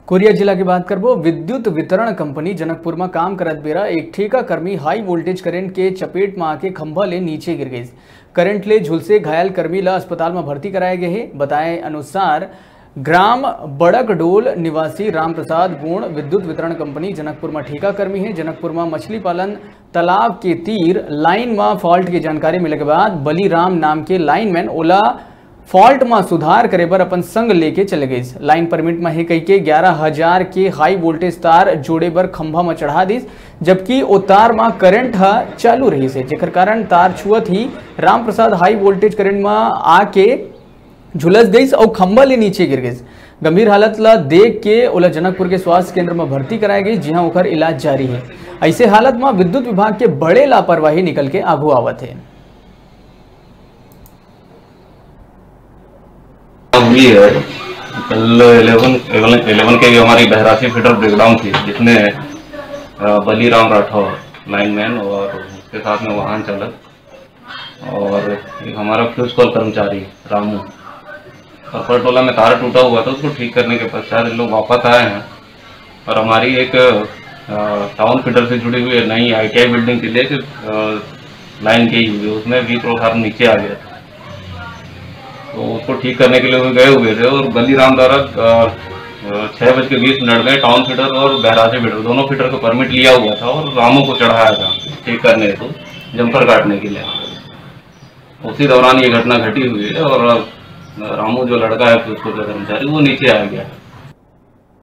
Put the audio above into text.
Korea जिला की बात करबो। विद्युत वितरण कंपनी जनकपुर में काम करत बेरा एक ठेका कर्मी हाई वोल्टेज करंट के चपेट में आके खंभा ले नीचे गिर गई। करंट ले झुलसे घायल कर्मी ला अस्पताल में भर्ती कराए गए हैं। बताए अनुसार ग्राम बड़कडोल निवासी राम प्रसाद गुण विद्युत वितरण कंपनी जनकपुर में ठेका कर्मी है। जनकपुर में मछली पालन तालाब के तीर लाइन में फॉल्ट की जानकारी मिले के बाद बलीराम नाम के लाइनमैन ओला फॉल्ट में सुधार करे बर अपन संग लेके चले गई। लाइन परमिट में है कही के 11,000 के हाई वोल्टेज तार जोड़े बर खंभा में चढ़ा दी, जबकि ओ तार में करंट चालू रही से, जेकर कारण तार छुअत ही Ram Prasad high voltage current में आके झुलस गई और खंभा ले नीचे गिर गई। गंभीर हालत ला देख के ओला जनकपुर के स्वास्थ्य केंद्र में भर्ती कराई गई, जहां ओकर इलाज जारी है। ऐसे हालत में विद्युत विभाग के बड़े लापरवाही निकल के आगू आवत है। हुई है कल 11 के हमारी बहरासी फीडर ब्रेकडाउन थी, जिसमें बलीराम राठौर लाइनमैन और उसके साथ में वाहन चालक और एक हमारा फ्यूज कॉल कर्मचारी रामू टोला में तार टूटा हुआ था, उसको ठीक करने के पश्चात लोग वापस आए हैं और हमारी एक टाउन फीडर से जुड़ी हुई नई ITI बिल्डिंग के लिए लाइन गई हुई है, उसमें 20 रोड नीचे आ गया था, तो उसको ठीक करने के लिए वो गए हुए थे और बलीराम द्वारा 6:20 में टाउन फीडर और बहरासी फीडर दोनों फीडर का परमिट लिया हुआ था और रामू को चढ़ाया था ठीक करने हेतु जंपर काटने के लिए। उसी दौरान ये घटना घटी हुई है और रामू जो लड़का है उसको कर्मचारी वो नीचे आ गया।